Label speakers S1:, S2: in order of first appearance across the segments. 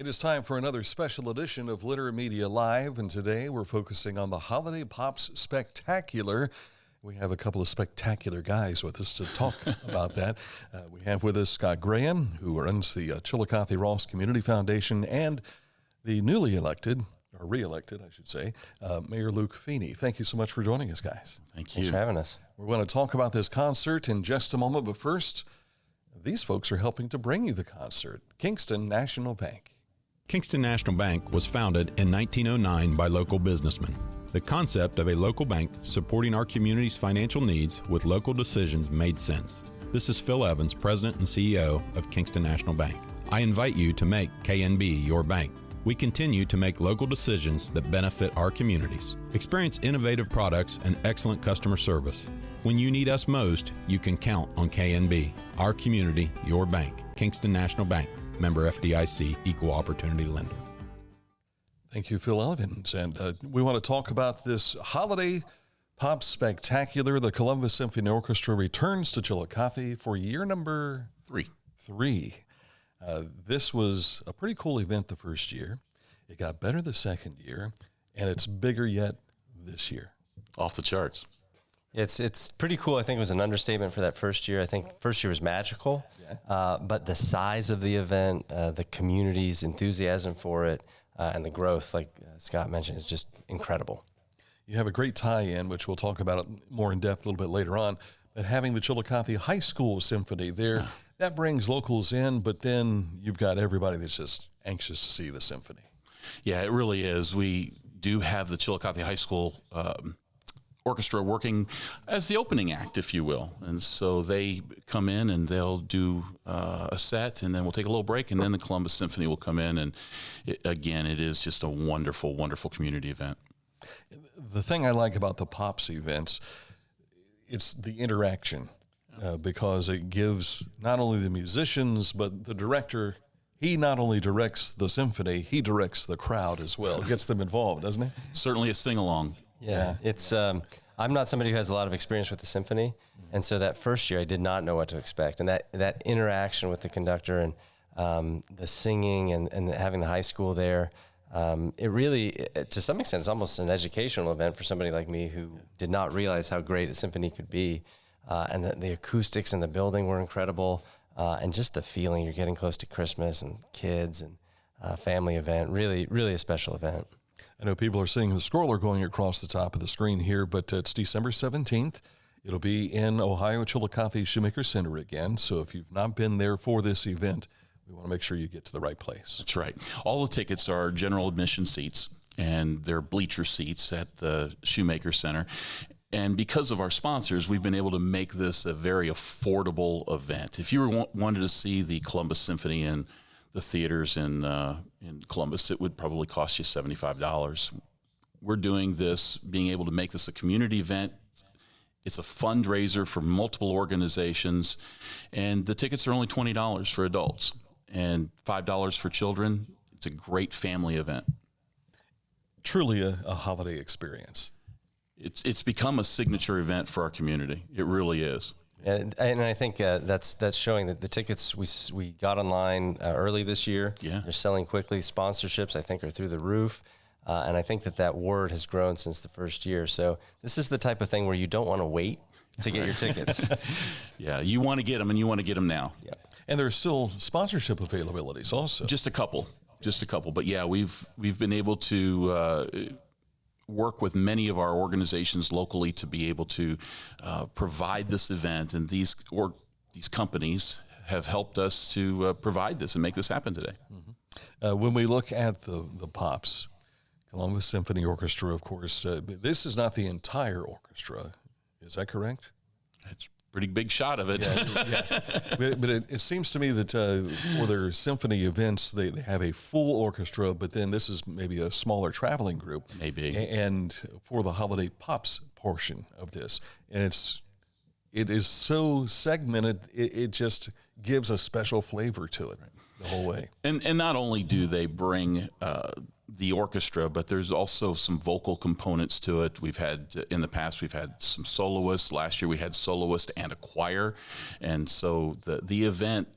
S1: It is time for another special edition of Litter Media Live, and today we're focusing on the Holiday Pops Spectacular. We have a couple of spectacular guys with us to talk about that. We have with us Scott Graham, who runs the Chillicothe-Ross Community Foundation, and the newly elected, or re-elected, I should say, Mayor Luke Feeney. Thank you so much for joining us, guys.
S2: Thanks
S3: for having us.
S1: We're going to talk about this concert in just a moment, but first, these folks are helping to bring you the concert. Kingston National Bank.
S4: Kingston National Bank was founded in 1909 by local businessmen. The concept of a local bank supporting our community's financial needs with local decisions made sense. This is Phil Evans, President and CEO of Kingston National Bank. I invite you to make KNB your bank. We continue to make local decisions that benefit our communities. Experience innovative products and excellent customer service. When you need us most, you can count on KNB, our community, your bank. Kingston National Bank. Member FDIC, Equal Opportunity Lender.
S1: Thank you, Phil Evans. And we want to talk about this Holiday Pop Spectacular. The Columbus Symphony Orchestra returns to Chillicothe for year number three. This was a pretty cool event the first year. It got better the second year, and it's bigger yet this year.
S2: Off the charts.
S3: It's pretty cool. I think it was an understatement for that first year. I think first year was magical, but the size of the event, the community's enthusiasm for it, and the growth, like Scott mentioned, is just incredible.
S1: You have a great tie-in, which we'll talk about more in depth a little bit later on, but having the Chillicothe High School Symphony there, that brings locals in, but then you've got everybody that's just anxious to see the symphony.
S2: Yeah, it really is. We do have the Chillicothe High School Orchestra working as the opening act, if you will. And so they come in and they'll do a set, and then we'll take a little break, and then the Columbus Symphony will come in. And it is just a wonderful, wonderful community event.
S1: The thing I like about the Pops events, it's the interaction, because it gives not only the musicians, but the director. He not only directs the symphony, he directs the crowd as well. Gets them involved, doesn't he?
S2: Certainly a sing-along.
S3: Yeah, it's. I'm not somebody who has a lot of experience with the symphony, and so that first year I did not know what to expect, and that interaction with the conductor and the singing and having the high school there, it really, to some extent, it's almost an educational event for somebody like me who did not realize how great a symphony could be, and the acoustics in the building were incredible, and just the feeling you're getting close to Christmas and kids and family event, really, really a special event.
S1: I know people are seeing the scroller going across the top of the screen here, but it's December 17th. It'll be in Ohio, Chillicothe Shoemaker Center again. So if you've not been there for this event, we want to make sure you get to the right place.
S2: That's right. All the tickets are general admission seats, and they're bleacher seats at the Shoemaker Center. And because of our sponsors, we've been able to make this a very affordable event. If you wanted to see the Columbus Symphony in the theaters in Columbus, it would probably cost you $75. We're doing this, being able to make this a community event. It's a fundraiser for multiple organizations, and the tickets are only $20 for adults and $5 for children. It's a great family event. Truly
S1: a holiday experience.
S2: It's become a signature event for our community. It really is.
S3: And I think that's showing that the tickets we got online early this year.
S2: Yeah.
S3: They're selling quickly. Sponsorships, I think, are through the roof. And I think that word has grown since the first year. So this is the type of thing where you don't want to wait to get your tickets.
S2: Yeah, you want to get them, and you want to get them now.
S3: Yeah.
S1: And there's still sponsorship availabilities also.
S2: Just a couple. But yeah, we've been able to work with many of our organizations locally to be able to provide this event, and these companies have helped us to provide this and make this happen today.
S1: Mm-hmm. When we look at the Pops, Columbus Symphony Orchestra, of course, this is not the entire orchestra. Is that correct?
S2: It's a pretty big shot of it.
S1: Yeah. But it seems to me that for their symphony events, they have a full orchestra, but then this is maybe a smaller traveling group.
S2: Maybe.
S1: And for the Holiday Pops portion of this, and it is so segmented, it just gives a special flavor to it the whole way.
S2: And not only do they bring the orchestra, but there's also some vocal components to it. We've had, in the past, we've had some soloists. Last year we had soloist and a choir. And so the event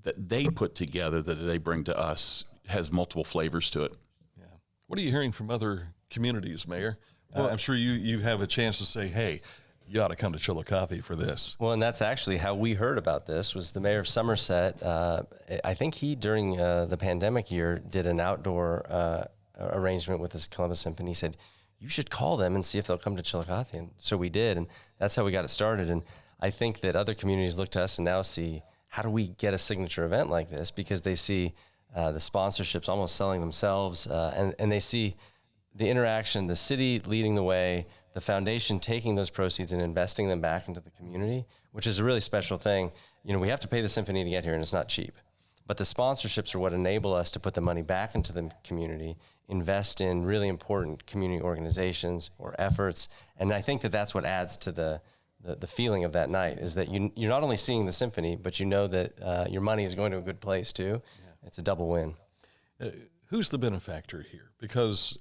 S2: that they put together, that they bring to us, has multiple flavors to it.
S1: Yeah. What are you hearing from other communities, Mayor? I'm sure you have a chance to say, hey, you ought to come to Chillicothe for this.
S3: Well, and that's actually how we heard about this, was the mayor of Somerset. I think he, during the pandemic year, did an outdoor arrangement with his Columbus Symphony. He said, you should call them and see if they'll come to Chillicothe. And so we did, and that's how we got it started. And I think that other communities look to us and now see, how do we get a signature event like this? Because they see the sponsorships almost selling themselves, and they see the interaction, the city leading the way, the foundation taking those proceeds and investing them back into the community, which is a really special thing. You know, we have to pay the symphony to get here, and it's not cheap. But the sponsorships are what enable us to put the money back into the community, invest in really important community organizations or efforts. And I think that that's what adds to the feeling of that night, is that you're not only seeing the symphony, but you know that your money is going to a good place too. Yeah. It's a double win.
S1: Who's the benefactor here? Because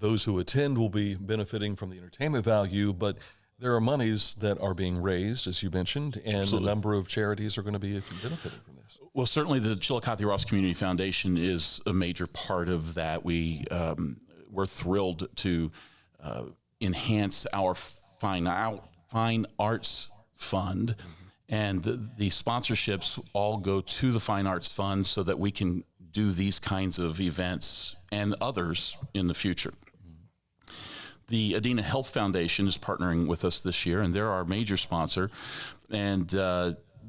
S1: those who attend will be benefiting from the entertainment value, but there are monies that are being raised, as you mentioned, and
S2: Absolutely.
S1: a number of charities are going to be benefiting from this.
S2: Well, certainly the Chillicothe-Ross Community Foundation is a major part of that. We're thrilled to enhance our fine arts fund, and the sponsorships all go to the Fine Arts Fund so that we can do these kinds of events and others in the future. The Adena Health Foundation is partnering with us this year, and they're our major sponsor. And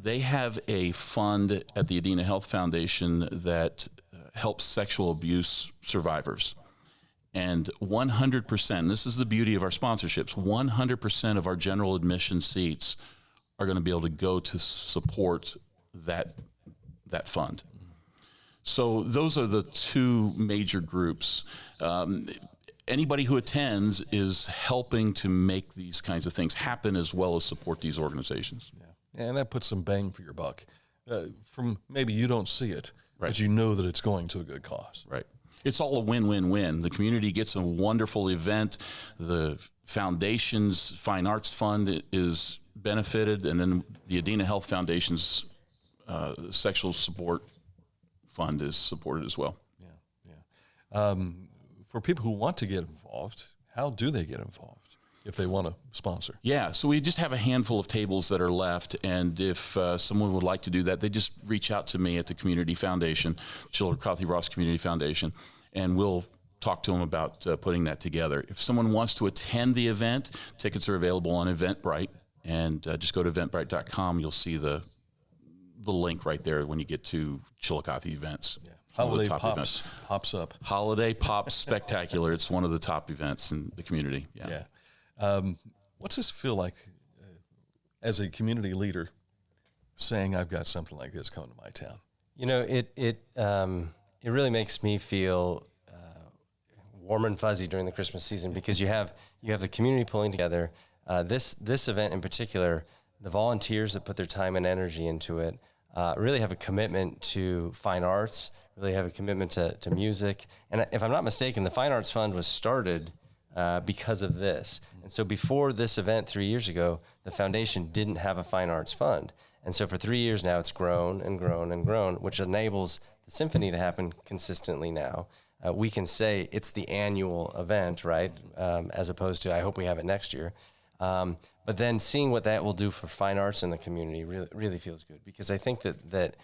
S2: they have a fund at the Adena Health Foundation that helps sexual abuse survivors. And 100%, this is the beauty of our sponsorships, 100% of our general admission seats are going to be able to go to support that fund. So those are the two major groups. Anybody who attends is helping to make these kinds of things happen, as well as support these organizations.
S1: Yeah, and that puts some bang for your buck. From maybe you don't see it,
S2: Right.
S1: but you know that it's going to a good cause.
S2: Right. It's all a win-win-win. The community gets a wonderful event. The foundation's Fine Arts Fund is benefited, and then the Adena Health Foundation's Sexual Support Fund is supported as well.
S1: Yeah. For people who want to get involved, how do they get involved if they want to sponsor?
S2: Yeah, so we just have a handful of tables that are left, and if someone would like to do that, they just reach out to me at the Community Foundation, Chillicothe-Ross Community Foundation, and we'll talk to them about putting that together. If someone wants to attend the event, tickets are available on Eventbrite, and just go to eventbrite.com. You'll see the link right there when you get to Chillicothe events.
S1: Yeah. Holiday pops up.
S2: Holiday Pops Spectacular. It's one of the top events in the community.
S1: Yeah. What's this feel like as a community leader saying, I've got something like this coming to my town?
S3: You know, it really makes me feel warm and fuzzy during the Christmas season, because you have the community pulling together. This event in particular, the volunteers that put their time and energy into it really have a commitment to fine arts, really have a commitment to music. And if I'm not mistaken, the Fine Arts Fund was started because of this. And so before this event 3 years ago, the foundation didn't have a Fine Arts Fund. And so for 3 years now, it's grown and grown and grown, which enables the symphony to happen consistently now. We can say it's the annual event, right, as opposed to I hope we have it next year. But then seeing what that will do for fine arts in the community really feels good, because I think that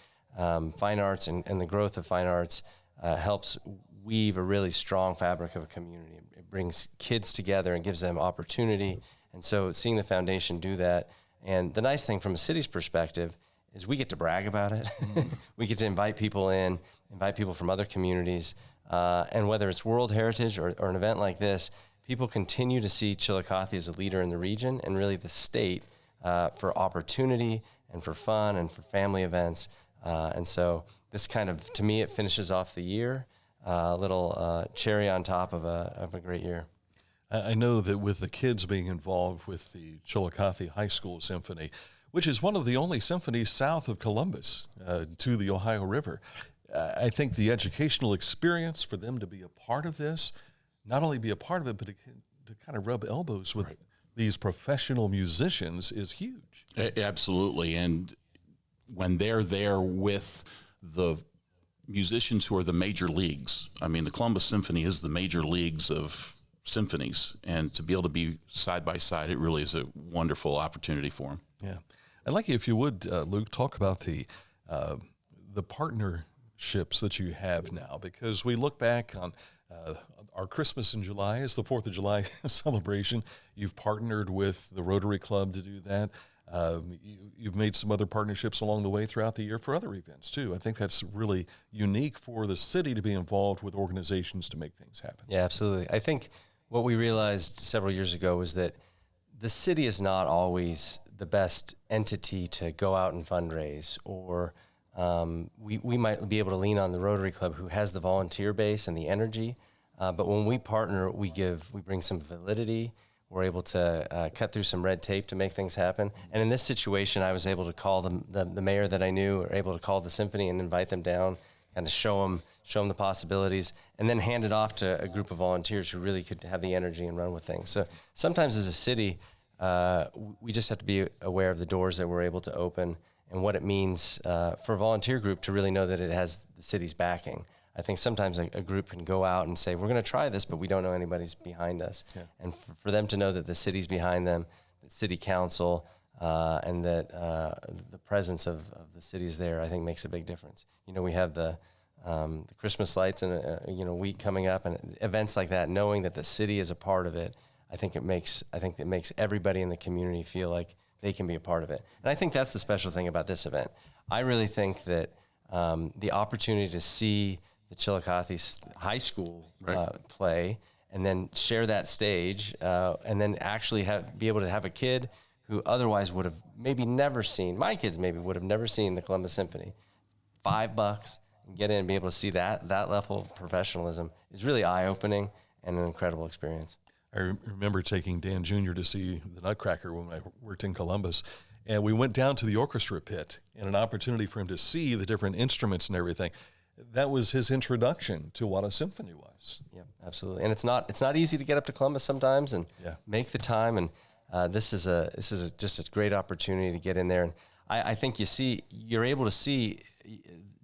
S3: fine arts and the growth of fine arts helps weave a really strong fabric of a community. It brings kids together and gives them opportunity. And so seeing the foundation do that, and the nice thing from a city's perspective is we get to brag about it. We get to invite people in, invite people from other communities. And whether it's World Heritage or an event like this, people continue to see Chillicothe as a leader in the region and really the state for opportunity and for fun and for family events. And so this kind of, to me, it finishes off the year, a little cherry on top of a great year.
S1: I know that with the kids being involved with the Chillicothe High School Symphony, which is one of the only symphonies south of Columbus to the Ohio River, I think the educational experience for them to be a part of this, not only be a part of it, but to kind of rub elbows with these professional musicians is huge.
S2: Absolutely. And when they're there with the musicians who are the major leagues. I mean, the Columbus Symphony is the major leagues of symphonies, and to be able to be side by side, it really is a wonderful opportunity for them.
S1: Yeah. I'd like you, if you would, Luke, talk about the partnerships that you have now, because we look back on our Christmas in July is the 4th of July celebration. You've partnered with the Rotary Club to do that. You've made some other partnerships along the way throughout the year for other events, too. I think that's really unique for the city to be involved with organizations to make things happen.
S3: Yeah, absolutely. I think what we realized several years ago was that the city is not always the best entity to go out and fundraise, or we might be able to lean on the Rotary Club, who has the volunteer base and the energy. But when we partner, we bring some validity. We're able to cut through some red tape to make things happen. And in this situation, I was able to call the mayor that I knew, or able to call the Symphony and invite them down, kind of show them the possibilities, and then hand it off to a group of volunteers who really could have the energy and run with things. So sometimes as a city, we just have to be aware of the doors that we're able to open and what it means for a volunteer group to really know that it has the city's backing. I think sometimes a group can go out and say, we're going to try this, but we don't know anybody's behind us. Yeah. And for them to know that the city's behind them, the city council, and that the presence of the city's there, I think makes a big difference. You know, we have the Christmas lights in a week coming up, and events like that, knowing that the city is a part of it, I think it makes everybody in the community feel like they can be a part of it. And I think that's the special thing about this event. I really think that the opportunity to see the Chillicothe High School play, and then share that stage, and then actually be able to have a kid who otherwise would have maybe never seen, my kids maybe would have never seen the Columbus Symphony. $5 and get in and be able to see that level of professionalism is really eye-opening and an incredible experience.
S1: I remember taking Dan Jr. to see the Nutcracker when I worked in Columbus, and we went down to the orchestra pit, and an opportunity for him to see the different instruments and everything. That was his introduction to what a symphony was.
S3: Yeah, absolutely. And it's not easy to get up to Columbus sometimes and make the time. And this is just a great opportunity to get in there. And I think you're able to see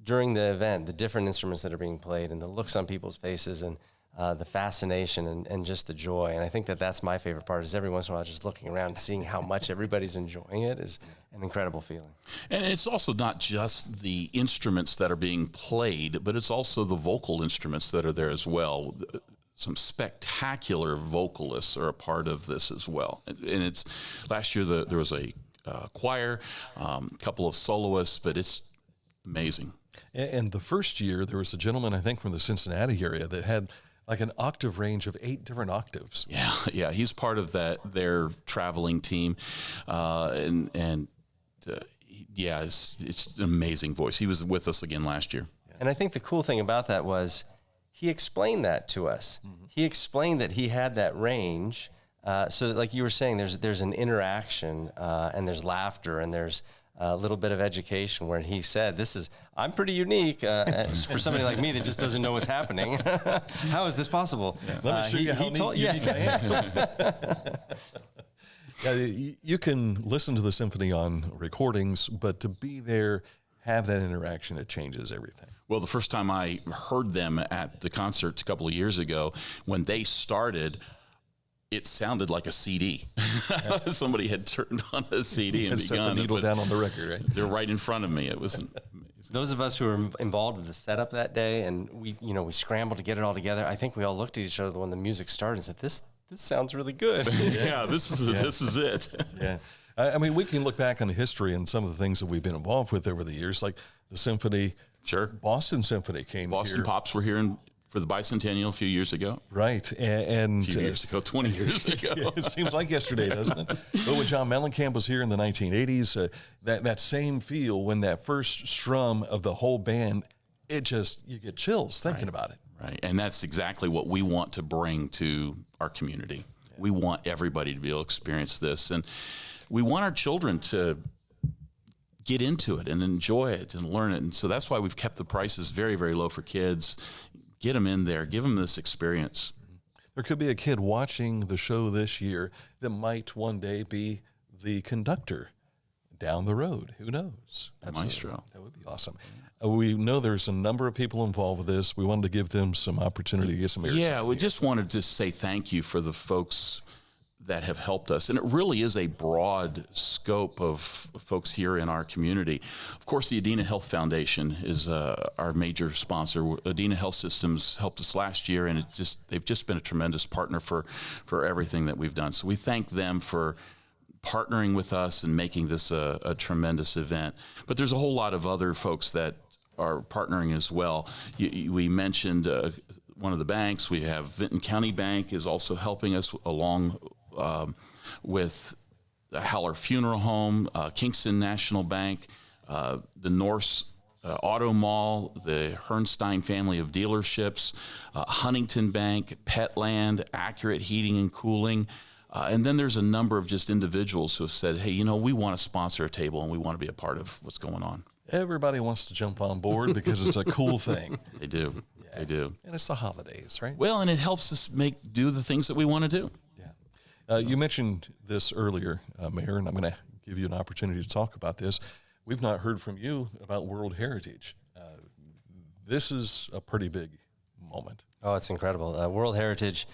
S3: during the event the different instruments that are being played and the looks on people's faces and the fascination and just the joy. And I think that's my favorite part, is every once in a while just looking around and seeing how much everybody's enjoying it is an incredible feeling.
S2: And it's also not just the instruments that are being played, but it's also the vocal instruments that are there as well. Some spectacular vocalists are a part of this as well. And it's last year there was a choir, a couple of soloists, but it's amazing.
S1: And the first year there was a gentleman, I think from the Cincinnati area, that had like an octave range of 8 different octaves.
S2: Yeah, he's part of their traveling team, it's an amazing voice. He was with us again last year.
S3: And I think the cool thing about that was he explained that to us. Mm-hmm. He explained that he had that range, so that, like you were saying, there's an interaction, and there's laughter, and there's a little bit of education, where he said, I'm pretty unique for somebody like me that just doesn't know what's happening. How is this possible?
S1: Yeah. Let me show you how unique I am. You can listen to the symphony on recordings, but to be there, have that interaction, it changes everything.
S2: Well, the first time I heard them at the concert a couple of years ago, when they started, it sounded like a CD. Somebody had turned on a CD and
S1: set
S2: begun
S1: the needle down on the record, right?
S2: They're right in front of me. It was amazing.
S3: Those of us who were involved with the setup that day, and we scrambled to get it all together. I think we all looked at each other when the music started and said, "This sounds really good."
S2: Yeah, this is it.
S1: Yeah. I mean, we can look back on the history and some of the things that we've been involved with over the years, like the symphony.
S2: Sure.
S1: Boston Symphony came here.
S2: Boston Pops were here for the bicentennial a few years ago.
S1: Right. And
S2: a few years ago, 20 years ago.
S1: It seems like yesterday, doesn't it? But when John Mellencamp was here in the 1980s, that same feel when that first strum of the whole band, you get chills thinking about it.
S2: Right. And that's exactly what we want to bring to our community. Yeah. We want everybody to be able to experience this. And we want our children to get into it and enjoy it and learn it. And so that's why we've kept the prices very, very low for kids. Get them in there. Give them this experience.
S1: There could be a kid watching the show this year that might one day be the conductor down the road. Who knows?
S2: The maestro.
S1: That would be awesome. We know there's a number of people involved with this. We wanted to give them some opportunity to get some airtime.
S2: Yeah, we just wanted to say thank you for the folks that have helped us. And it really is a broad scope of folks here in our community. Of course, the Adena Health Foundation is our major sponsor. Adena Health Systems helped us last year, and they've just been a tremendous partner for everything that we've done. So we thank them for partnering with us and making this a tremendous event. But there's a whole lot of other folks that are partnering as well. We mentioned one of the banks. We have Vinton County Bank is also helping us along with the Haller Funeral Home, Kingston National Bank, the Norse Auto Mall, the Hernstein family of dealerships, Huntington Bank, Petland, Accurate Heating and Cooling. And then there's a number of just individuals who have said, hey, you know, we want to sponsor a table and we want to be a part of what's going on.
S1: Everybody wants to jump on board because it's a cool thing.
S2: They do. Yeah. They do.
S1: And it's the holidays, right?
S2: Well, and it helps us do the things that we want to do.
S1: Yeah. You mentioned this earlier, Mayor, and I'm going to give you an opportunity to talk about this. We've not heard from you about World Heritage. This is a pretty big moment.
S3: Oh, it's incredible. World Heritage,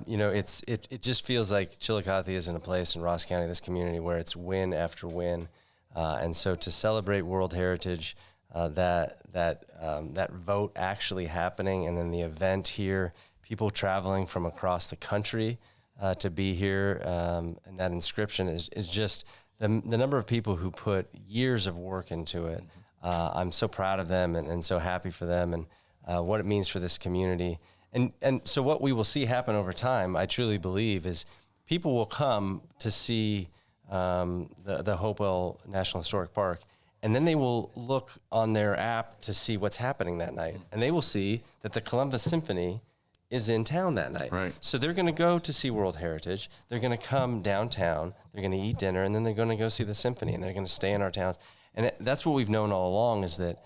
S3: you know, it just feels like Chillicothe is in a place in Ross County, this community, where it's win after win. And so to celebrate World Heritage, that vote actually happening, and then the event here, people traveling from across the country to be here, and that inscription is just the number of people who put years of work into it. I'm so proud of them and so happy for them and what it means for this community. And so what we will see happen over time, I truly believe, is people will come to see the Hopewell National Historic Park, and then they will look on their app to see what's happening that night. And they will see that the Columbus Symphony is in town that night.
S2: Right.
S3: So they're going to go to see World Heritage. They're going to come downtown. They're going to eat dinner, and then they're going to go see the symphony, and they're going to stay in our towns. And that's what we've known all along, is that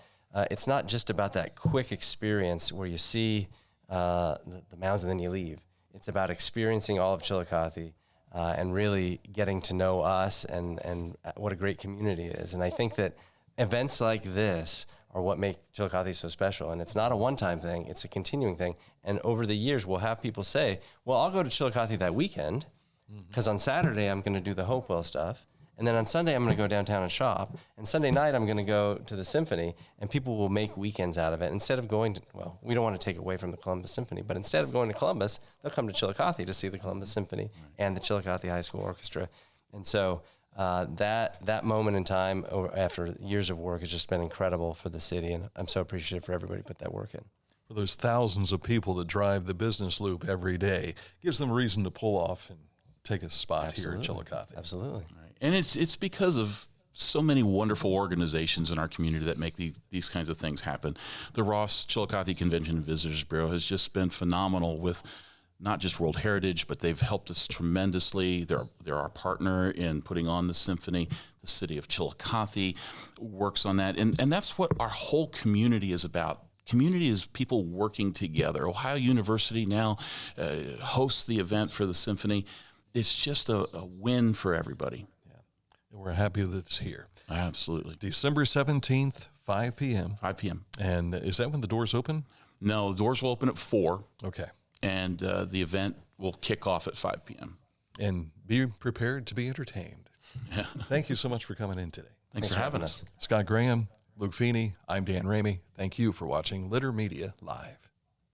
S3: it's not just about that quick experience where you see the mounds and then you leave. It's about experiencing all of Chillicothe and really getting to know us and what a great community it is. And I think that events like this are what make Chillicothe so special. And it's not a one-time thing, it's a continuing thing. And over the years, we'll have people say, well, I'll go to Chillicothe that weekend because on Saturday I'm going to do the Hopewell stuff. And then on Sunday, I'm going to go downtown and shop. And Sunday night, I'm going to go to the symphony. And people will make weekends out of it. Instead of going to, well, we don't want to take away from the Columbus Symphony, but instead of going to Columbus, they'll come to Chillicothe to see the Columbus Symphony and the Chillicothe High School Orchestra. And so that moment in time after years of work has just been incredible for the city. And I'm so appreciative for everybody who put that work in.
S1: For those thousands of people that drive the business loop every day, gives them a reason to pull off and take a spot here in Chillicothe.
S3: Absolutely.
S2: And it's because of so many wonderful organizations in our community that make these kinds of things happen. The Ross Chillicothe Convention and Visitors Bureau has just been phenomenal with not just World Heritage, but they've helped us tremendously. They're our partner in putting on the symphony. The city of Chillicothe works on that. And that's what our whole community is about. Community is people working together. Ohio University now hosts the event for the symphony. It's just a win for everybody.
S1: And we're happy that it's here.
S2: Absolutely.
S1: December 17th, 5 p.m.
S2: 5 p.m.
S1: And is that when the doors open?
S2: No, the doors will open at 4.
S1: Okay.
S2: And the event will kick off at 5 p.m.
S1: And be prepared to be entertained.
S2: Yeah.
S1: Thank you so much for coming in today.
S2: Thanks for having us.
S1: Scott Graham, Luke Feeney, I'm Dan Ramey. Thank you for watching Litter Media Live.